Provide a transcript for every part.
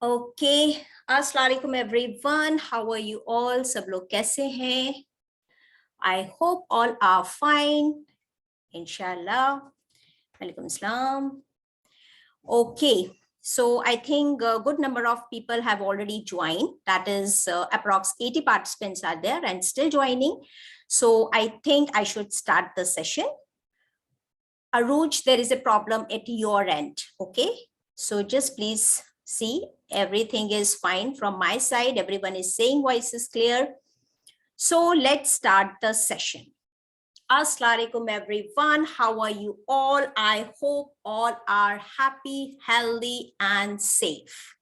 Okay, अस्सलाम वालेकुम everyone, how are you all? सब लोग कैसे हैं? I hope all are fine, इंशाल्लाह। वालेकुम अस्सलाम। Okay, so I think a good number of people have already joined. That is, approx 80 participants are there and still joining. So I think I should start the session. Aruj, there is a problem at your end. Okay, so just please see everything is fine from my side. Everyone is saying voice is clear. So let's start the session. Assalamu alaikum everyone. How are you all? I hope all are happy, healthy, and safe.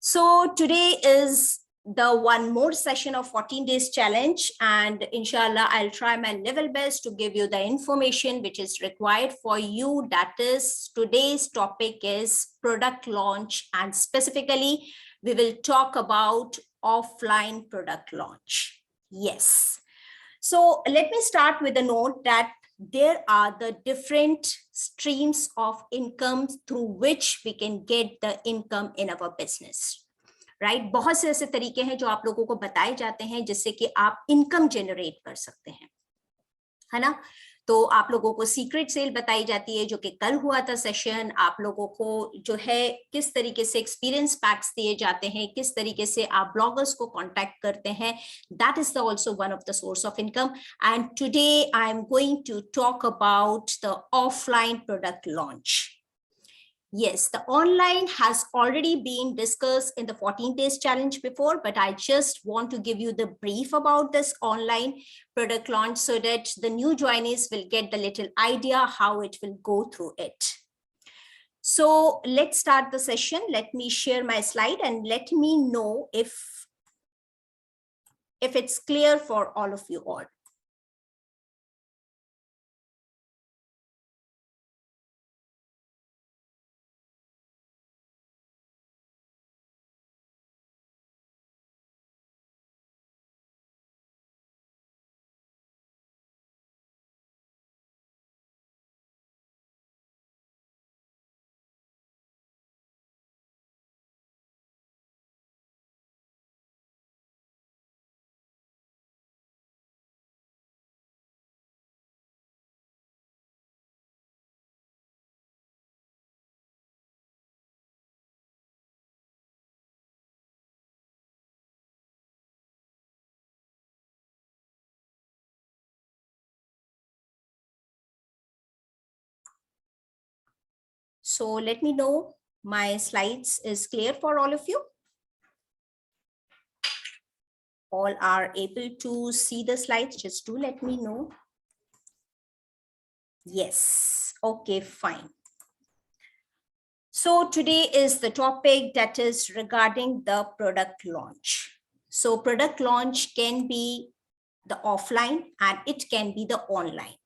So today is the one more session of 14 days challenge, and inshallah I'll try my level best to give you the information which is required for you. That is, today's topic is product launch, and specifically we will talk about offline product launch. Yes, so let me start with a note that there are the different streams of income through which we can get the income in our business. Right, बहुत से ऐसे तरीके हैं जो आप लोगों को बताए जाते हैं जिससे कि आप इनकम जनरेट कर सकते हैं, है ना। तो आप लोगों को सीक्रेट सेल बताई जाती है जो कि कल हुआ था सेशन। आप लोगों को जो है किस तरीके से एक्सपीरियंस पैक्स दिए जाते हैं, किस तरीके से आप ब्लॉगर्स को कांटेक्ट करते हैं, that is the also one of the source of income. And today I am going to talk about the offline product launch. Yes, the online has already been discussed in the 14 days challenge before, but I just want to give you the brief about this online product launch so that the new joinees will get the little idea how it will go through it. So let's start the session. Let me share my slide and let me know if it's clear for all of you all. So let me know my slides is clear for all of you. All are able to see the slides, just do let me know. Yes, okay, fine. So today is the topic that is regarding the product launch. So product launch can be the offline and it can be the online.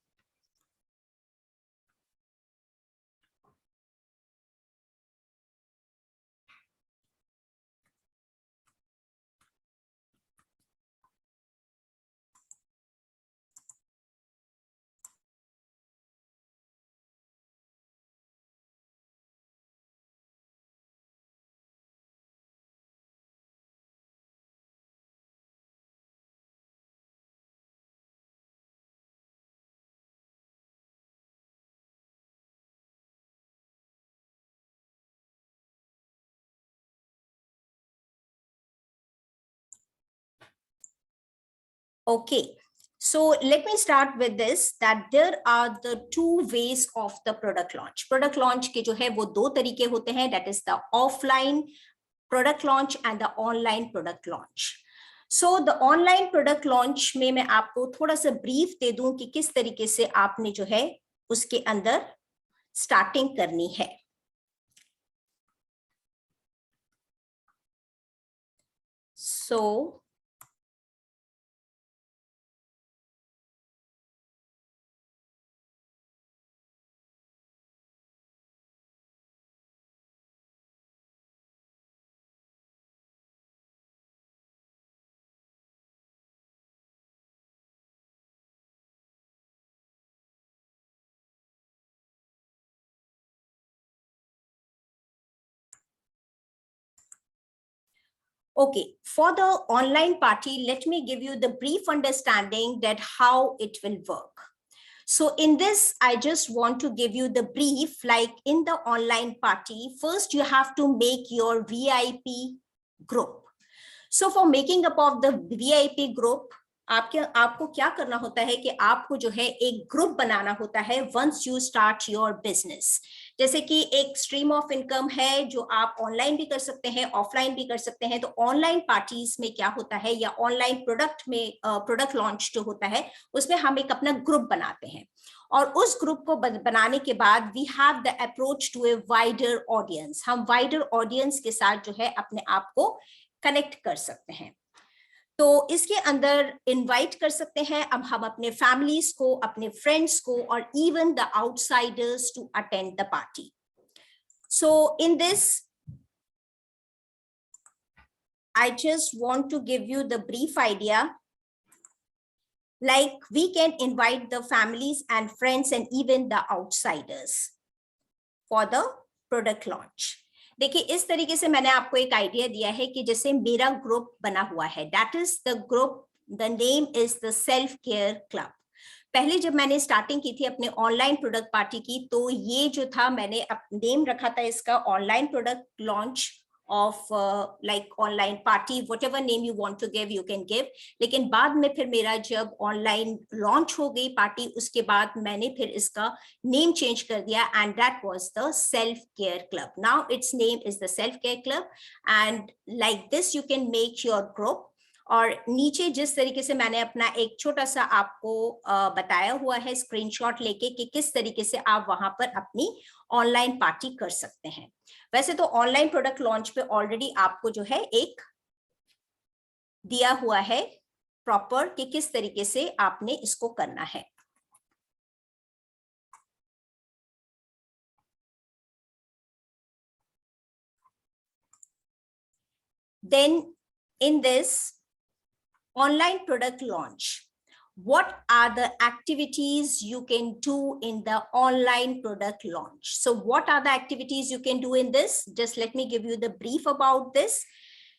Okay, so let me start with this, that there are the two ways of the product launch. Product launch के जो है वो दो तरीके होते हैं, that is the offline product launch and the online product launch. So the online product launch में मैं आपको थोड़ा सा ब्रीफ दे दूं कि किस तरीके से आपने जो है उसके अंदर स्टार्टिंग करनी है. So Okay, for the online party, let me give you the brief understanding that how it will work. So in this, I just want to give you the brief, like in the online party, first you have to make your VIP group. So for making up of the VIP group, आपको क्या करना होता है कि आपको जो है एक ग्रुप बनाना होता है once you start your business. जैसे कि एक स्ट्रीम ऑफ इनकम है जो आप ऑनलाइन भी कर सकते हैं, ऑफलाइन भी कर सकते हैं. तो ऑनलाइन पार्टीज में क्या होता है या ऑनलाइन प्रोडक्ट में प्रोडक्ट लॉन्च जो होता है उसमें हम एक अपना ग्रुप बनाते हैं और उस ग्रुप को बनाने के बाद we have the approach to a wider audience. हम वाइडर ऑडियंस के साथ जो है अपने आप को कनेक्ट कर सकते हैं. तो इसके अंदर इनवाइट कर सकते हैं अब हम अपने फैमिलीज को, अपने फ्रेंड्स को और even the outsiders to attend the party. So in this I just want to give you the brief idea. Like we can invite the families and friends and even the outsiders for the product launch. देखिए इस तरीके से मैंने आपको एक idea दिया है कि जैसे मेरा ग्रुप बना हुआ है, that is the group, the name is the self care club. पहले जब मैंने स्टार्टिंग की थी अपने ऑनलाइन प्रोडक्ट पार्टी की, तो ये जो था मैंने नेम रखा था इसका online product launch of like online party, whatever name you want to give you can give. लेकिन बाद में फिर मेरा जब ऑनलाइन लॉन्च हो गई पार्टी उसके बाद मैंने फिर इसका नेम चेंज कर दिया and that was the self care club. Now its name is the self care club and like this you can make your group. और नीचे जिस तरीके से मैंने अपना एक छोटा सा आपको बताया हुआ है स्क्रीनशॉट लेके कि किस तरीके से आप वहां पर अपनी ऑनलाइन पार्टी कर सकते हैं. वैसे तो ऑनलाइन प्रोडक्ट लॉन्च पे ऑलरेडी आपको जो है एक दिया हुआ है प्रॉपर कि किस तरीके से आपने इसको करना है. Then in this online product launch, what are the activities you can do in the online product launch? So what are the activities you can do in this? Just let me give you the brief about this.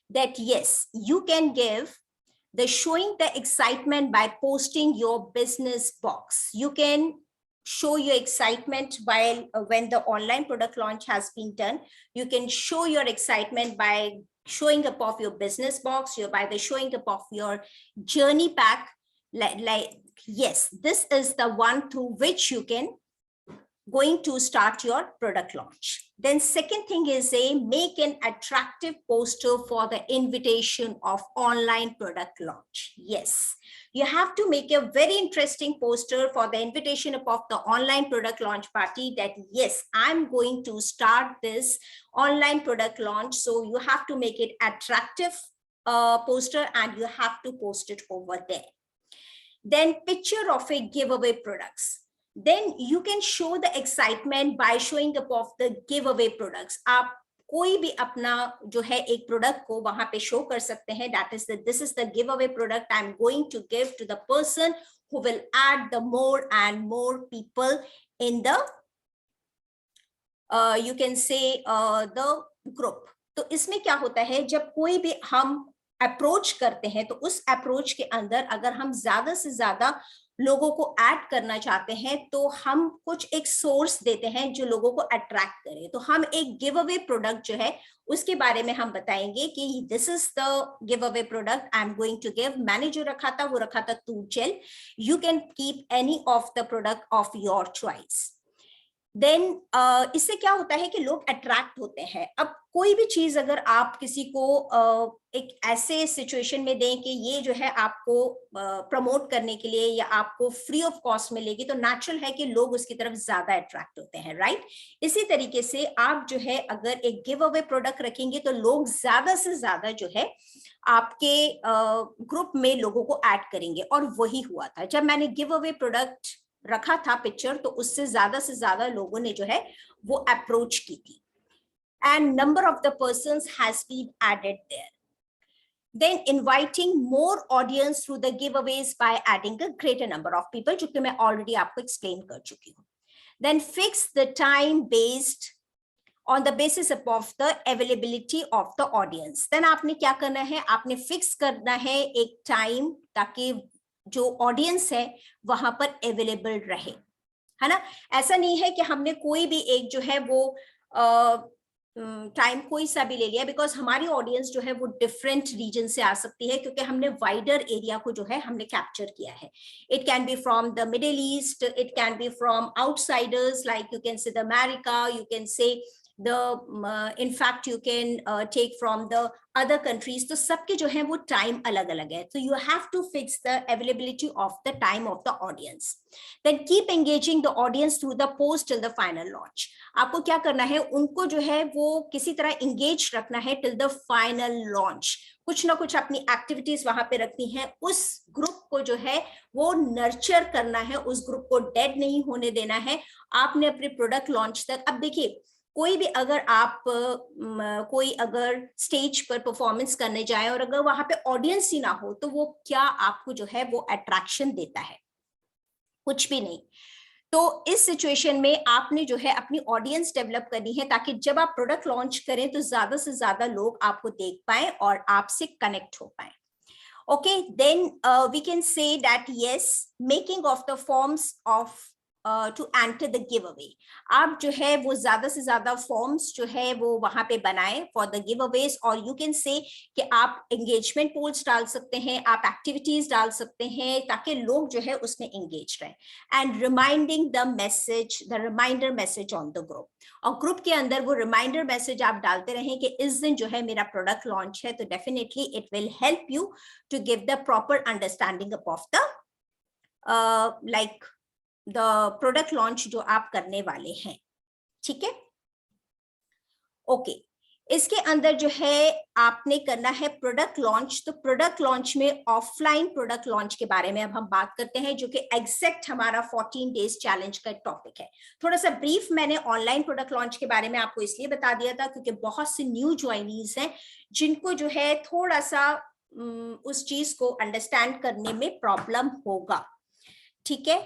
That yes, you can give the showing the excitement by posting your business box. You can show your excitement while when the online product launch has been done. You can show your excitement by showing up of your business box, by the showing up of your journey pack. Like yes, this is the one through which you can going to start your product launch. Then second thing is make an attractive poster for the invitation of online product launch. Yes, you have to make a very interesting poster for the invitation of the online product launch party that yes, I'm going to start this online product launch. So you have to make it attractive poster and you have to post it over there. Then picture of a giveaway products. Then you can show the excitement by showing up of the giveaway products. आप कोई भी अपना जो है एक product को वहां पे शो कर सकते हैं. That is this is the giveaway product I'm going to give to the person who will add the more and more people in the you can say the group. तो इसमें क्या होता है जब कोई भी हम अप्रोच करते हैं तो उस अप्रोच के अंदर अगर हम ज्यादा से ज्यादा लोगों को ऐड करना चाहते हैं तो हम कुछ एक सोर्स देते हैं जो लोगों को अट्रैक्ट करे. तो हम एक गिव अवे प्रोडक्ट जो है उसके बारे में हम बताएंगे कि this is the give away product I am going to give. मैंने जो रखा था वो रखा था tooth gel. You can keep any of the product of your choice. Then इससे क्या होता है कि लोग अट्रैक्ट होते हैं. अब कोई भी चीज अगर आप किसी को एक ऐसे सिचुएशन में दें कि ये जो है आपको प्रमोट करने के लिए या आपको फ्री ऑफ कॉस्ट मिलेगी तो नेचुरल है कि लोग उसकी तरफ ज्यादा अट्रैक्ट होते हैं, राइट. इसी तरीके से आप जो है अगर एक गिव अवे प्रोडक्ट रखेंगे तो लोग ज्यादा से ज्यादा जो है आपके ग्रुप में लोगों को ऐड करेंगे. और वही हुआ था जब मैंने गिव अवे प्रोडक्ट रखा था पिक्चर, तो उससे ज्यादा लोगों ने जो है वो अप्रोच की थी and number of the persons has been added there. Then inviting more audience through the giveaways by adding a greater number of people, जो कि मैं already आपको explain कर चुकी हूँ. Then fix the time based on the basis of the availability of the audience. Then आपने क्या करना है, आपने फिक्स करना है एक टाइम ताकि जो ऑडियंस है वहां पर अवेलेबल रहे, है ना। ऐसा नहीं है कि हमने कोई भी एक जो है वो टाइम कोई सा भी ले लिया, बिकॉज हमारी ऑडियंस जो है वो डिफरेंट रीजन से आ सकती है, क्योंकि हमने वाइडर एरिया को जो है हमने कैप्चर किया है. It can be from the middle east, it can be from outsiders, like you can say the America, you can say in fact you can take from the other countries. तो सबके जो है वो time अलग अलग है, तो you have to fix the availability of the time of the audience. Then keep engaging the audience through the post till the final launch. आपको क्या करना है, उनको जो है वो किसी तरह engage रखना है till the final launch. कुछ ना कुछ अपनी एक्टिविटीज वहां पे रखनी है, उस ग्रुप को जो है वो नर्चर करना है, उस ग्रुप को डेड नहीं होने देना है. आपने अपने प्रोडक्ट लॉन्च तक, अब देखिए कोई भी अगर आप कोई अगर स्टेज पर परफॉर्मेंस करने जाए और अगर वहां पे ऑडियंस ही ना हो, तो वो क्या आपको जो है वो अट्रैक्शन देता है, कुछ भी नहीं. तो इस सिचुएशन में आपने जो है अपनी ऑडियंस डेवलप करनी है, ताकि जब आप प्रोडक्ट लॉन्च करें तो ज्यादा से ज्यादा लोग आपको देख पाए और आपसे कनेक्ट हो पाए. Okay, then we can say that yes, making of the forms of to enter the giveaway. आप जो है वो ज्यादा से ज्यादा फॉर्म्स जो है वो वहां पे बनाएं फॉर द गिवअवेज, और यू कैन से कि आप एंगेजमेंट पोल्स डाल सकते हैं, आप एक्टिविटीज डाल सकते हैं, ताकि लोग जो है उसमें एंगेज रहें. And reminding the message, the reminder message on the group, और ग्रुप के अंदर वो रिमाइंडर मैसेज आप डालते रहें कि इस दिन जो है मेरा प्रोडक्ट लॉन्च है, तो definitely it will help you to give the proper understanding of the like the product launch जो आप करने वाले हैं. ठीक है, ओके. इसके अंदर जो है आपने करना है प्रोडक्ट लॉन्च. तो प्रोडक्ट लॉन्च में ऑफलाइन प्रोडक्ट लॉन्च के बारे में अब हम बात करते हैं, जो कि एग्जैक्ट हमारा 14 डेज चैलेंज का टॉपिक है. थोड़ा सा ब्रीफ मैंने ऑनलाइन प्रोडक्ट लॉन्च के बारे में आपको इसलिए बता दिया था क्योंकि बहुत से न्यू ज्वाइनीज हैं जिनको जो है थोड़ा सा उस चीज को अंडरस्टैंड करने में प्रॉब्लम होगा. ठीक है,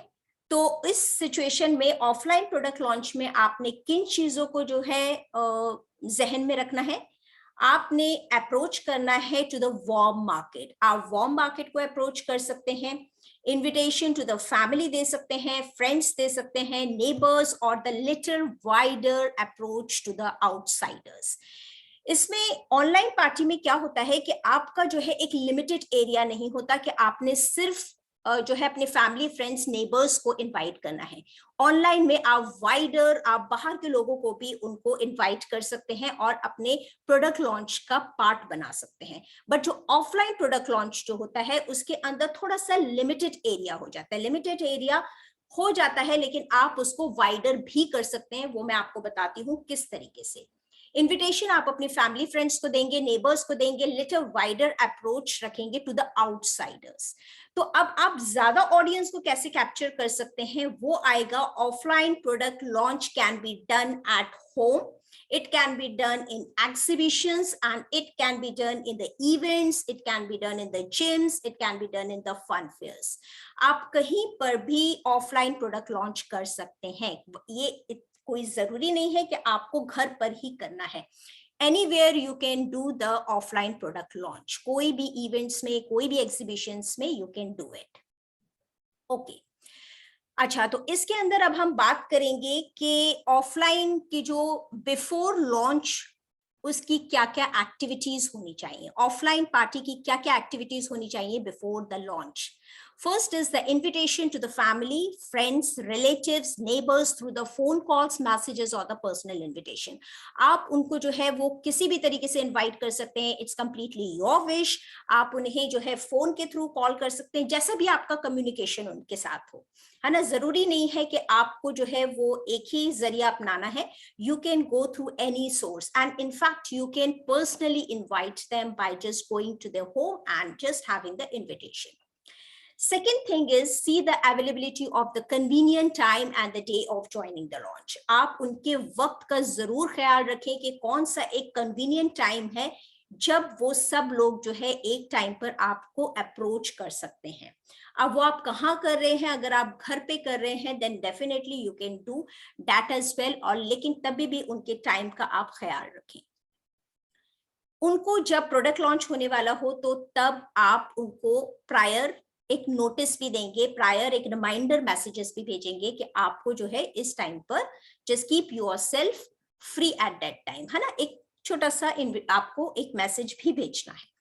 तो इस सिचुएशन में ऑफलाइन प्रोडक्ट लॉन्च में आपने किन चीजों को जो है जहन में रखना है. आपने अप्रोच करना है टू द वार्म मार्केट. आप वार्म मार्केट को अप्रोच कर सकते हैं, इन्विटेशन टू द फैमिली दे सकते हैं, फ्रेंड्स दे सकते हैं, नेबर्स, और the little wider approach to the outsiders. इसमें ऑनलाइन पार्टी में क्या होता है कि आपका जो है एक लिमिटेड एरिया नहीं होता कि आपने सिर्फ जो है अपने फैमिली, फ्रेंड्स, नेबर्स को इनवाइट करना है. ऑनलाइन में आप वाइडर, आप बाहर के लोगों को भी उनको इनवाइट कर सकते हैं और अपने प्रोडक्ट लॉन्च का पार्ट बना सकते हैं. बट जो ऑफलाइन प्रोडक्ट लॉन्च जो होता है उसके अंदर थोड़ा सा लिमिटेड एरिया हो जाता है. लिमिटेड एरिया हो जाता है लेकिन आप उसको वाइडर भी कर सकते हैं. वो मैं आपको बताती हूँ किस तरीके से. इन्विटेशन आप अपने फैमिली फ्रेंड्स को देंगे, नेबर्स को देंगे, लिटिल वाइडर अप्रोच रखेंगे टू द आउटसाइडर्स. तो अब आप ज्यादा ऑडियंस को कैसे कैप्चर कर सकते हैं वो आएगा. Offline product launch can be done at home, it can be done in exhibitions, and it can be done in the events, it can be done in the gyms, it can be done in the fun fairs. आप कहीं पर भी offline product launch कर सकते हैं. ये कोई जरूरी नहीं है कि आपको घर पर ही करना है. Anywhere you can do the offline product launch. कोई भी इवेंट्स में, कोई भी एग्जीबिशंस में you can do it. Okay, अच्छा, तो इसके अंदर अब हम बात करेंगे कि ऑफलाइन की जो बिफोर लॉन्च उसकी क्या क्या एक्टिविटीज होनी चाहिए. ऑफलाइन पार्टी की क्या क्या एक्टिविटीज होनी चाहिए before the launch. First is the invitation to the family, friends, relatives, neighbors through the phone calls, messages or the personal invitation. आप उनको जो है वो किसी भी तरीके से इनवाइट कर सकते हैं. It's completely your wish. आप उन्हें जो है फोन के थ्रू कॉल कर सकते हैं, जैसा भी आपका कम्युनिकेशन उनके साथ हो, है ना. जरूरी नहीं है कि आपको जो है वो एक ही जरिया अपनाना है. You can go through any source, and in fact you can personally invite them by just going to their home and just having the invitation. Second thing is see the availability of the convenient time and the day of joining the launch. आप उनके वक्त का जरूर ख्याल रखें कि कौन सा एक convenient time है जब वो सब लोग जो है एक टाइम पर आपको अप्रोच कर सकते हैं। अब वो आप कहाँ कर रहे हैं, अगर आप घर पे कर रहे हैं then definitely you can do that as well, और लेकिन तभी भी उनके टाइम का आप ख्याल रखें। उनको जब प्रोडक्ट लॉन्च होने वाला हो तो तब आप उनको प्रायर एक नोटिस भी देंगे, प्रायर एक रिमाइंडर मैसेजेस भी भेजेंगे कि आपको जो है इस टाइम पर just keep yourself free at that time, है ना, एक छोटा सा आपको एक मैसेज भी भेजना है।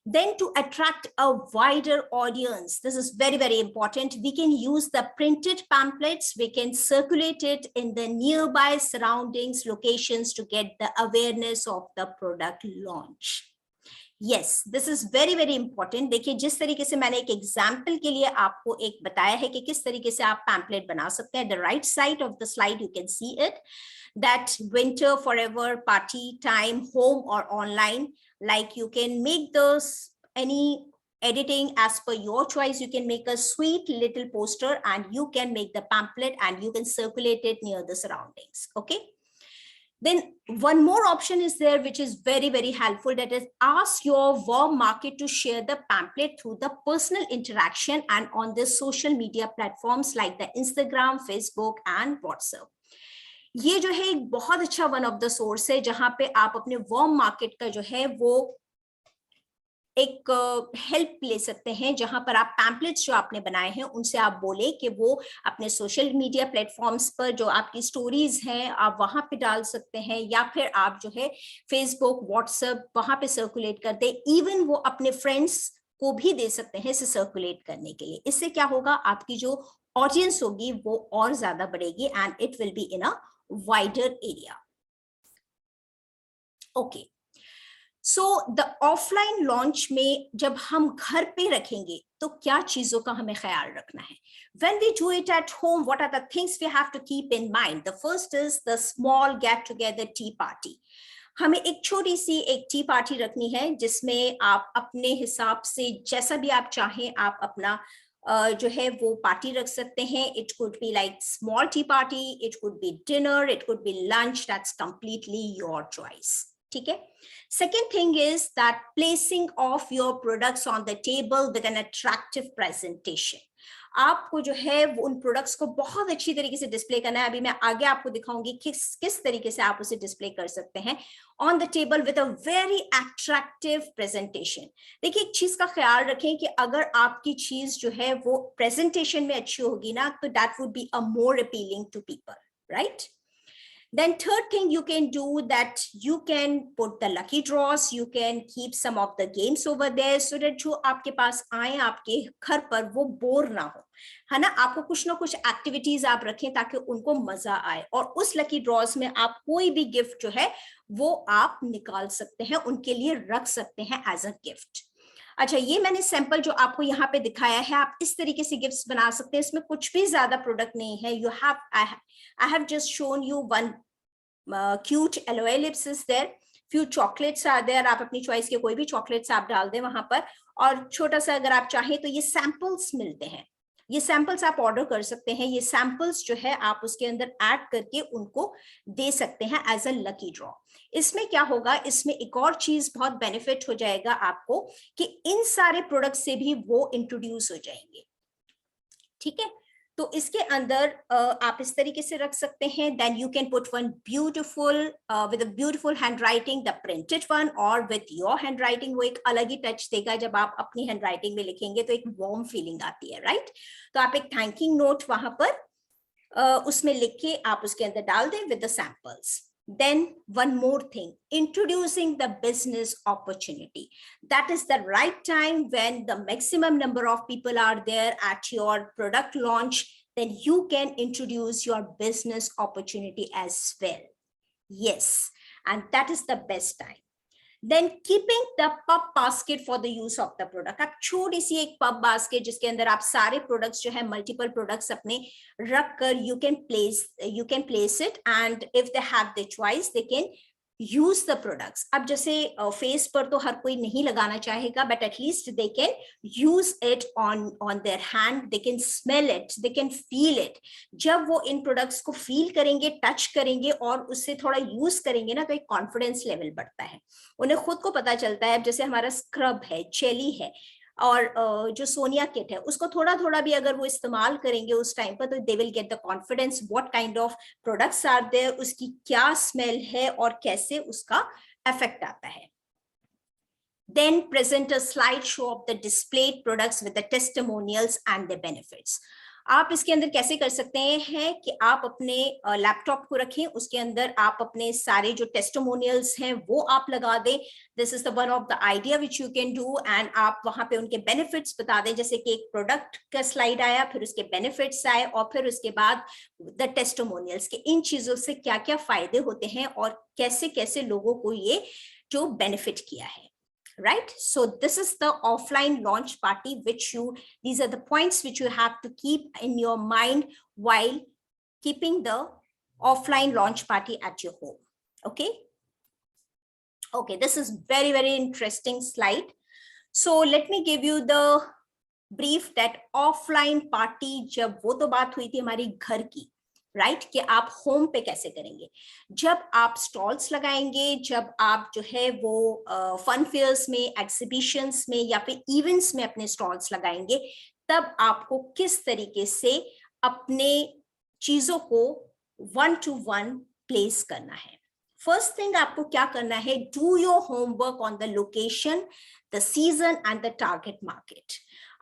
Then to attract a wider audience, this is very, very important. We can use the printed pamphlets. We can circulate it in the nearby surroundings, locations to get the awareness of the product launch. Yes, this is very, very important. देखिए जिस तरीके से मैंने एक example के लिए आपको एक बताया है कि किस तरीके से आप पैम्पलेट बना सकते हैं. The right side of the slide you can see it, that winter forever party time, home or online. Like you can make those any editing as per your choice. You can make a sweet little poster and you can make the pamphlet and you can circulate it near the surroundings. Okay. Then one more option is there which is very, very helpful, that is ask your warm market to share the pamphlet through the personal interaction and on the social media platforms like the Instagram, Facebook and WhatsApp. ये जो है एक बहुत अच्छा one of the source है जहां पे आप अपने वार्म मार्केट का जो है वो एक हेल्प ले सकते हैं, जहां पर आप पैम्पलेट्स जो आपने बनाए हैं उनसे आप बोले कि वो अपने सोशल मीडिया प्लेटफॉर्म्स पर जो आपकी स्टोरीज हैं आप वहां पे डाल सकते हैं, या फिर आप जो है फेसबुक, व्हाट्सएप वहां पे सर्कुलेट कर दे। इवन वो अपने फ्रेंड्स को भी दे सकते हैं इसे सर्कुलेट करने के लिए। इससे क्या होगा, आपकी जो ऑडियंस होगी वो और ज्यादा बढ़ेगी and it will be in a wider area. Okay, so the offline launch में जब हम घर पे रखेंगे तो क्या चीजों का हमें ख्याल रखना है? When we do it at home, what are the things we have to keep in mind? The first is the small get together tea party. हमें एक छोटी सी एक टी पार्टी रखनी है जिसमें आप अपने हिसाब से जैसा भी आप चाहें आप अपना जो है वो पार्टी रख सकते हैं। It could be like small T party, it could be dinner, it could be lunch, that's completely your choice. ठीक है। Second thing is that placing of your products on the table with an attractive presentation. आपको जो है वो उन products को बहुत अच्छी तरीके से डिस्प्ले करना है। अभी मैं आगे आपको दिखाऊंगी किस तरीके से आप उसे डिस्प्ले कर सकते हैं on the table with a very attractive presentation. देखिए एक चीज का ख्याल रखें कि अगर आपकी चीज जो है वो प्रेजेंटेशन में अच्छी होगी ना तो that would be a more appealing to people, right? Then third thing you can do, that you can put the lucky draws, you can keep some of the games over there so that जो आपके पास आए आपके घर पर वो bore ना हो, है ना। आपको कुछ ना कुछ एक्टिविटीज आप रखें ताकि उनको मजा आए, और उस लकी ड्रॉज में आप कोई भी गिफ्ट जो है वो आप निकाल सकते हैं, उनके लिए रख सकते हैं एज अ गिफ्ट। अच्छा, ये मैंने सैंपल जो आपको यहाँ पे दिखाया है, आप इस तरीके से गिफ्ट्स बना सकते हैं। इसमें कुछ भी ज्यादा प्रोडक्ट नहीं है। You have I have just shown you one cute LOL lips is there, few chocolates are there, आप अपनी चॉइस के कोई भी चॉकलेट्स आप डाल दें वहां पर, और छोटा सा अगर आप चाहें तो ये सैंपल्स मिलते हैं, ये सैंपल्स आप ऑर्डर कर सकते हैं। ये सैंपल्स जो है आप उसके अंदर ऐड करके उनको दे सकते हैं एज अ लकी ड्रॉ। इसमें क्या होगा, इसमें एक और चीज बहुत बेनिफिट हो जाएगा आपको कि इन सारे प्रोडक्ट से भी वो इंट्रोड्यूस हो जाएंगे। ठीक है, तो इसके अंदर आप इस तरीके से रख सकते हैं। Then you can put one beautiful with a beautiful handwriting, the printed one और विद योर हैंड राइटिंग, वो एक अलग ही टच देगा। जब आप अपनी हैंड राइटिंग में लिखेंगे तो एक वार्म फीलिंग आती है, राइट? तो आप एक थैंकिंग नोट वहां पर उसमें लिख के आप उसके अंदर डाल दें with the samples. Then one more thing, introducing the business opportunity. That is the right time when the maximum number of people are there at your product launch, then you can introduce your business opportunity as well. Yes, and that is the best time. Then keeping the pub basket for the use of the product. आप छोटी सी एक pub basket जिसके अंदर आप सारे products जो है multiple products अपने रख कर you can place it, and if they have the choice they can use the products. अब जैसे फेस पर तो हर कोई नहीं लगाना चाहेगा, but at least they can use it on their hand, they can smell it, they can feel it. जब वो इन प्रोडक्ट्स को फील करेंगे, टच करेंगे और उससे थोड़ा यूज करेंगे ना, तो एक कॉन्फिडेंस लेवल बढ़ता है, उन्हें खुद को पता चलता है। अब जैसे हमारा स्क्रब है, जेली है, और जो सोनिया किट है, उसको थोड़ा थोड़ा भी अगर वो इस्तेमाल करेंगे उस टाइम पर, तो they will get the confidence what kind of products are there, उसकी क्या स्मेल है और कैसे उसका इफेक्ट आता है। Then present a slideshow of the displayed products with the testimonials and the benefits. आप इसके अंदर कैसे कर सकते हैं कि आप अपने लैपटॉप को रखें, उसके अंदर आप अपने सारे जो टेस्टिमोनियल्स हैं वो आप लगा दें। This is the one of the idea which you can do, and आप वहां पे उनके बेनिफिट्स बता दें, जैसे कि एक प्रोडक्ट का स्लाइड आया, फिर उसके बेनिफिट्स आए, और फिर उसके बाद द टेस्टिमोनियल्स के इन चीजों से क्या क्या फायदे होते हैं और कैसे कैसे लोगों को ये जो बेनिफिट किया है। Right? So this is the offline launch party, these are the points which you have to keep in your mind while keeping the offline launch party at your home. Okay. Okay. This is very, very interesting slide. So let me give you the brief that offline party, जब वो तो बात हुई थी हमारी घर की, right, कि आप होम पे कैसे करेंगे। जब आप स्टॉल्स लगाएंगे, जब आप जो है वो फन फेयर्स में, एग्जीबिशंस में या फिर इवेंट्स में अपने स्टॉल्स लगाएंगे, तब आपको किस तरीके से अपने चीजों को 1-to-1 प्लेस करना है। फर्स्ट थिंग आपको क्या करना है, do your homework on the location, the season and the target market.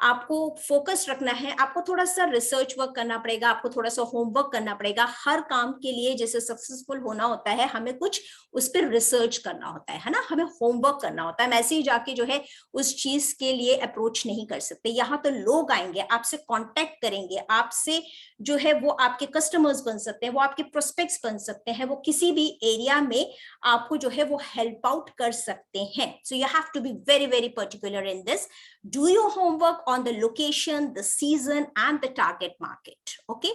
आपको फोकस रखना है, आपको थोड़ा सा रिसर्च वर्क करना पड़ेगा, आपको थोड़ा सा होमवर्क करना पड़ेगा। हर काम के लिए जैसे सक्सेसफुल होना होता है, हमें कुछ उस पर रिसर्च करना होता है ना, हमें होमवर्क करना होता है। हम ऐसे ही जाके जो है उस चीज के लिए अप्रोच नहीं कर सकते। यहाँ तो लोग आएंगे, आपसे कॉन्टेक्ट करेंगे, आपसे जो है वो आपके कस्टमर्स बन सकते हैं, वो आपके प्रोस्पेक्ट्स बन सकते हैं, वो किसी भी एरिया में आपको जो है वो हेल्प आउट कर सकते हैं। So you have to be very very particular in this. Do your homework on the location, the season, and the target market. Okay.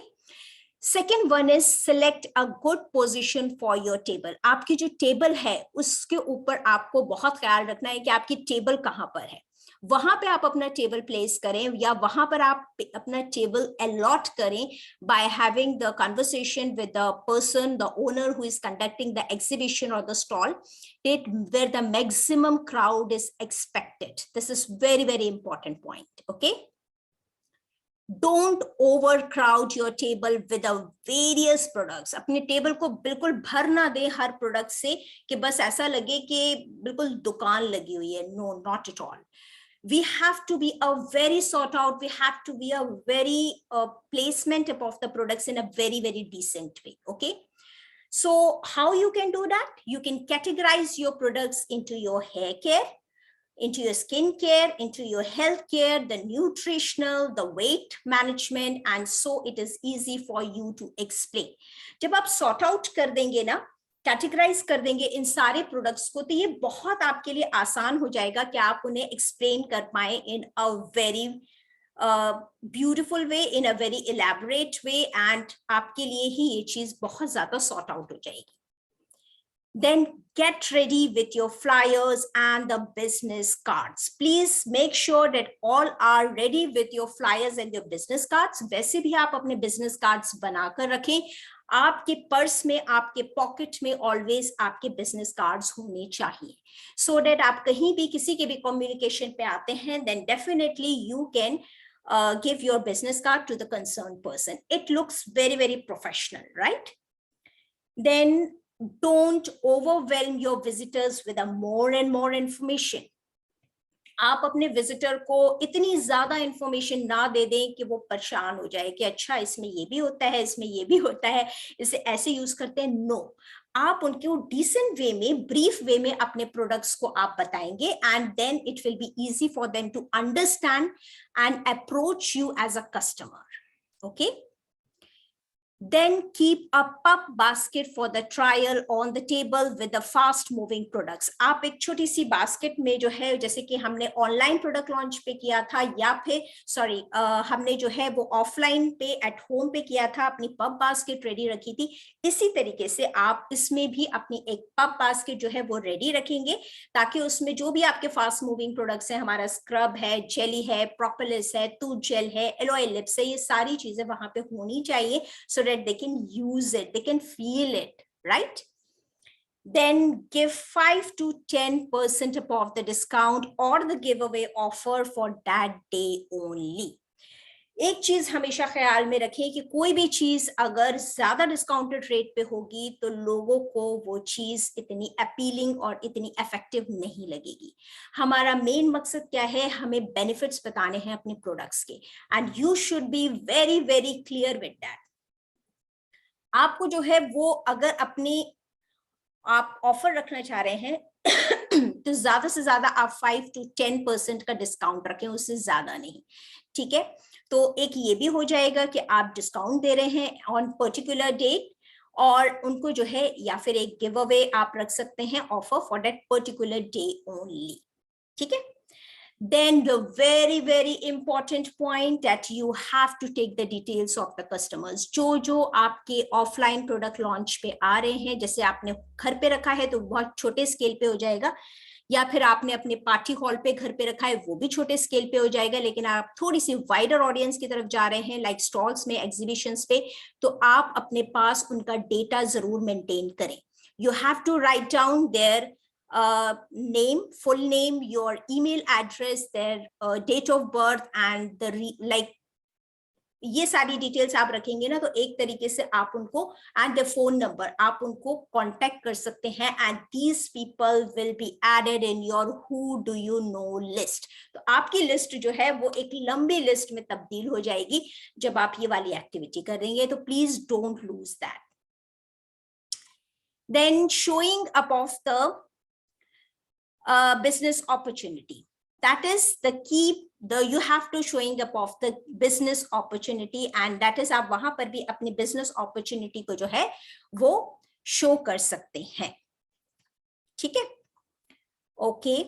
Second one is select a good position for your table. आपकी जो table है उसके ऊपर आपको बहुत ख्याल रखना है कि आपकी टेबल कहाँ पर है। वहां पे आप अपना टेबल प्लेस करें, या वहां पर आप अपना टेबल अलॉट करें by having the conversation with the person, the owner who is conducting the exhibition or the stall, where the maximum crowd is expected. This is very, very important point. Okay. Don't overcrowd your table with the various products. अपने table को बिल्कुल भर ना दे हर product से कि बस ऐसा लगे कि बिल्कुल दुकान लगी हुई है. No, not at all. We have to be a very sought out, we have to be a very placement of the products in a very, very decent way. Okay. So how you can do that? You can categorize your products into your hair care, into your skin care, into your health care, the nutritional, the weight management, and so it is easy for you to explain. जब आप sort out कर देंगे ना, categorise कर देंगे इन सारे products को, तो ये बहुत आपके लिए आसान हो जाएगा कि आप उन्हें एक्सप्लेन कर पाए in a very beautiful way, in a very elaborate way, and आपके लिए ही ये चीज बहुत ज्यादा सॉर्ट आउट हो जाएगी. Then get ready with your flyers and the business cards. Please make sure that all are ready with your flyers and your business cards. वैसे भी आप अपने business cards बनाकर रखें. आपके पर्स में, आपके पॉकेट में ऑलवेज आपके बिजनेस कार्ड्स होने चाहिए, सो दैट आप कहीं भी किसी के भी कम्युनिकेशन पे आते हैं, then definitely you can give your business card to the concerned person. It looks very, very professional, right? Then don't overwhelm your visitors with a more and more information. आप अपने विजिटर को इतनी ज्यादा information ना दे दें कि वो परेशान हो जाए कि अच्छा इसमें ये भी होता है, इसमें ये भी होता है, इसे ऐसे यूज करते हैं. नो, आप उनको डिसेंट वे में, ब्रीफ वे में अपने प्रोडक्ट्स को आप बताएंगे, and then it will be easy for them to understand and approach you as a customer. Okay. Then keep a pup basket for the trial on the table with the fast moving products. आप एक छोटी सी basket में जो है, जैसे कि हमने online product launch पे किया था, या फिर सॉरी हमने जो है वो ऑफलाइन पे एट होम पे किया था, अपनी पप बास्केट रेडी रखी थी, इसी तरीके से आप इसमें भी अपनी एक पप बास्केट जो है वो रेडी रखेंगे, ताकि उसमें जो भी आपके फास्ट मूविंग प्रोडक्ट्स हैं, हमारा स्क्रब है, जेली है, प्रोपोलिस है, टूथ जेल है, एलोए लिप्स है, ये सारी चीजें वहां पे होनी चाहिए, so that they can use it, they can feel it, right? Then give 5 to 10% above the discount or the giveaway offer for that day only. एक चीज हमेशा ख्याल में रखें कि कोई भी चीज अगर ज्यादा डिस्काउंटेड रेट पे होगी तो लोगों को वो चीज इतनी अपीलिंग और इतनी इफेक्टिव नहीं लगेगी. हमारा मेन मकसद क्या है, हमें बेनिफिट्स बताने हैं अपने प्रोडक्ट्स के, and you should be very very clear with that. आपको जो है वो अगर अपने आप ऑफर रखना चाह रहे हैं तो ज्यादा से ज्यादा आप 5 to 10% का डिस्काउंट रखें, उससे ज्यादा नहीं. ठीक है, तो एक ये भी हो जाएगा कि आप डिस्काउंट दे रहे हैं ऑन पर्टिकुलर डेट, और उनको जो है या फिर एक गिव अवे आप रख सकते हैं offer for that particular day only. ठीक है. Then the very very important point that you have to take the details of the customers. जो आपके ऑफलाइन प्रोडक्ट लॉन्च पे आ रहे हैं, जैसे आपने घर पे रखा है तो बहुत छोटे स्केल पे हो जाएगा, या फिर आपने अपने पार्टी हॉल पे घर पे रखा है वो भी छोटे स्केल पे हो जाएगा, लेकिन आप थोड़ी सी वाइडर ऑडियंस की तरफ जा रहे हैं लाइक स्टॉल्स में, एग्जीबिशंस पे, तो आप अपने पास उनका डेटा जरूर मेंटेन करें. You have to write down their name, full name, your email address, their date of birth, and the like ये सारी डिटेल्स आप रखेंगे ना, तो एक तरीके से आप उनको एंड द फोन नंबर आप उनको कांटेक्ट कर सकते हैं, and these people will be added in your who do you know list. तो आपकी लिस्ट जो है वो एक लंबी लिस्ट में तब्दील हो जाएगी जब आप ये वाली एक्टिविटी करेंगे, तो please don't lose that. Then showing up of the business opportunity, that is the key. You have to showing up of the business opportunity, and that is आप वहां पर भी अपनी business opportunity को जो है वो show कर सकते हैं. ठीक है, okay.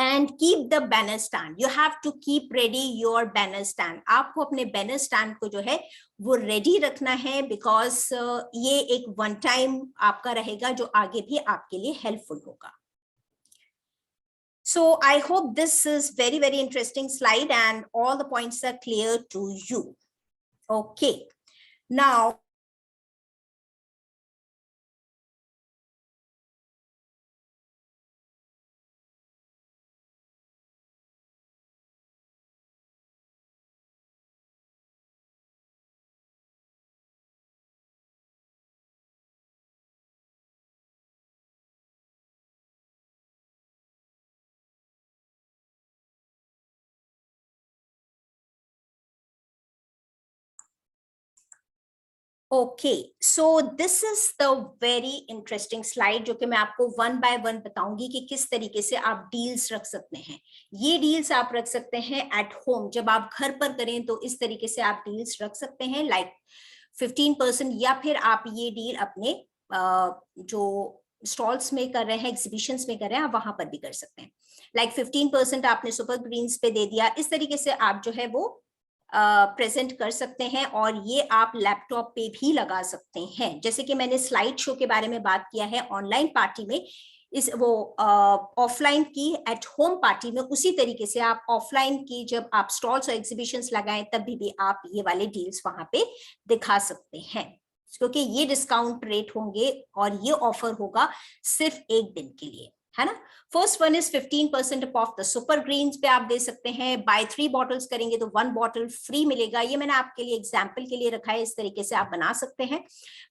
And keep the banner stand. You have to keep ready your banner stand. आपको अपने banner stand को जो है वो ready रखना है, because ये एक one time आपका रहेगा जो आगे भी आपके लिए helpful होगा. So I hope this is very, very interesting slide and all the points are clear to you. Okay. Now, okay, so this is the very interesting slide जो कि मैं आपको one by one बताऊंगी कि किस तरीके से आप डील्स रख सकते हैं. ये डील्स आप रख सकते हैं एट होम, जब आप घर पर करें तो इस तरीके से आप डील्स रख सकते हैं लाइक 15%, या फिर आप ये डील अपने जो स्टॉल्स में कर रहे हैं, एग्जीबिशंस में कर रहे हैं, आप वहां पर भी कर सकते हैं. लाइक 15% आपने सुपर ग्रीन्स पे दे दिया, इस तरीके से आप जो है वो प्रेजेंट कर सकते हैं, और ये आप लैपटॉप पे भी लगा सकते हैं. जैसे कि मैंने स्लाइड शो के बारे में बात किया है ऑनलाइन पार्टी में, इस वो ऑफलाइन की एट होम पार्टी में, उसी तरीके से आप ऑफलाइन की जब आप स्टॉल्स और एग्जीबिशंस लगाएं तब भी आप ये वाले डील्स वहां पे दिखा सकते हैं, क्योंकि ये डिस्काउंट रेट होंगे और ये ऑफर होगा सिर्फ एक दिन के लिए, है ना. First one is 15% of the super greens पे आप दे सकते हैं. बाय 3 बॉटल्स करेंगे तो 1 बॉटल फ्री मिलेगा. ये मैंने आपके लिए एग्जांपल के लिए रखा है, इस तरीके से आप बना सकते हैं.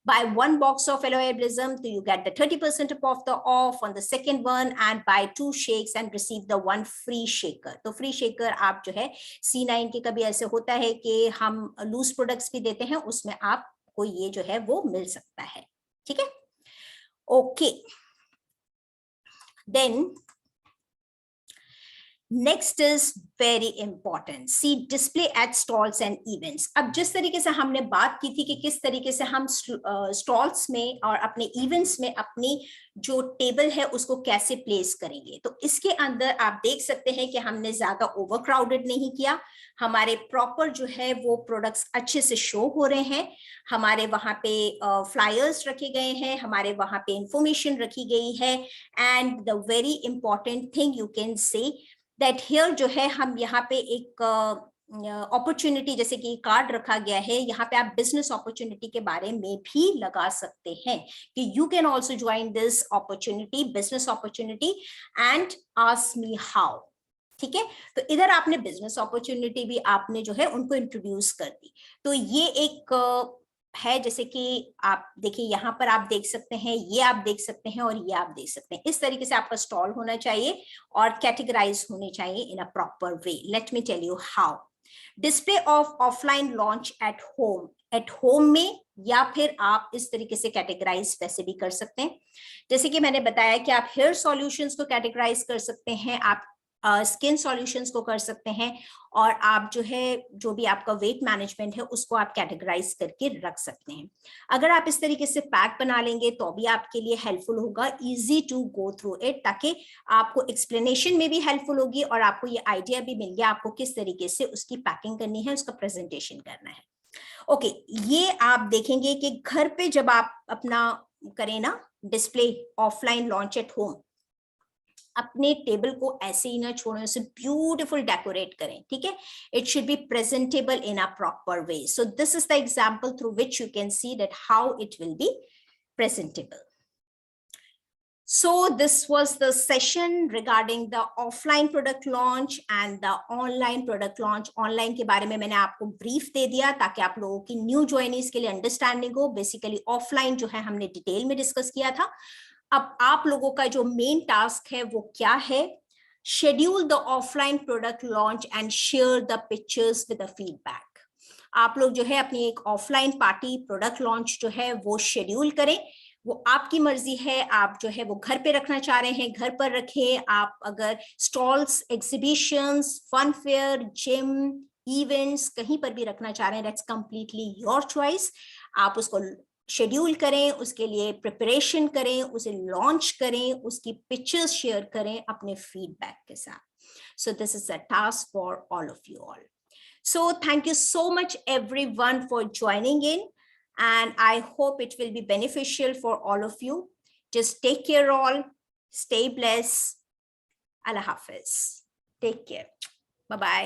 Buy 1 box of aloe blossom तो you get the 30% off the off on the second one, and buy 2 shakes and receive the 1 free shaker. तो फ्री शेकर आप जो है C9 के कभी ऐसे होता है कि हम लूज प्रोडक्ट्स भी देते हैं, उसमें आपको ये जो है वो मिल सकता है. ठीक है, okay. Then next is very important, see display at stalls and events. अब जिस तरीके से हमने बात की थी कि किस तरीके से हम स्टॉल्स में और अपने इवेंट्स में अपनी जो टेबल है उसको कैसे प्लेस करेंगे, तो इसके अंदर आप देख सकते हैं कि हमने ज्यादा ओवरक्राउडेड नहीं किया, हमारे प्रॉपर जो है वो प्रोडक्ट्स अच्छे से शो हो रहे हैं, हमारे वहां पे फ्लायर्स रखे गए हैं, हमारे वहां पे इंफॉर्मेशन रखी गई है, and the very important thing you can say that here जो है हम यहाँ पे एक अपॉर्चुनिटी जैसे कि कार्ड रखा गया है, यहाँ पे आप बिजनेस अपॉर्चुनिटी के बारे में भी लगा सकते हैं कि you can also join this opportunity, business opportunity, and ask me how. ठीक है, तो इधर आपने बिजनेस अपॉर्चुनिटी भी आपने जो है उनको इंट्रोड्यूस कर दी। तो ये एक है, जैसे कि आप देखिए यहाँ पर आप देख सकते हैं, ये आप देख सकते हैं और ये आप देख सकते हैं, इस तरीके से आपका स्टॉल होना चाहिए और कैटेगराइज होने चाहिए in a proper way. Let me tell you how. Display of offline launch at home, at home में या फिर आप इस तरीके से कैटेगराइज वैसे भी कर सकते हैं, जैसे कि मैंने बताया कि आप हेयर सॉल्यूशंस को कैटेगराइज कर सकते हैं, आप स्किन सॉल्यूशंस को कर सकते हैं, और आप जो है जो भी आपका वेट मैनेजमेंट है उसको आप कैटेगराइज करके रख सकते हैं। अगर आप इस तरीके से पैक बना लेंगे तो भी आपके लिए हेल्पफुल होगा, easy to go through it, ताकि आपको एक्सप्लेनेशन में भी हेल्पफुल होगी और आपको ये आइडिया भी मिल गया आपको किस तरीके से उसकी पैकिंग करनी है, उसका प्रेजेंटेशन करना है। ओके, ये आप देखेंगे कि घर पे जब आप अपना करें ना display offline launch at home, अपने टेबल को ऐसे ही ना छोड़ें, उसे ब्यूटीफुल डेकोरेट करें, ठीक है, it should be presentable in a proper way. So this is the example through which you can see that how it will B presentable. So this was the session regarding the offline product launch and the online product launch. Online के बारे में मैंने आपको brief दे दिया ताकि आप लोगों की न्यू ज्वाइनीज के लिए अंडरस्टैंडिंग हो। बेसिकली ऑफलाइन जो है हमने डिटेल में डिस्कस किया था। अब आप लोगों का जो मेन टास्क है वो क्या है, schedule the offline product launch and share the pictures with the feedback. आप लोग जो है अपनी एक ऑफलाइन पार्टी प्रोडक्ट लॉन्च जो है वो शेड्यूल करें, वो आपकी मर्जी है, आप जो है वो घर पे रखना चाह रहे हैं घर पर रखें, आप अगर stalls, exhibitions, fun fair, gym, events कहीं पर भी रखना चाह रहे हैं, दैट्स कंप्लीटली योर चॉइस। आप उसको शेड्यूल करें, उसके लिए प्रिपरेशन करें, उसे लॉन्च करें, उसकी पिक्चर्स शेयर करें अपने फीडबैक के साथ। So this is a task for all of you all. So thank you so much everyone for joining in, and I hope it will be beneficial for all of you. Just take care all, stay blessed. Allah Hafiz. Take care. Bye-bye.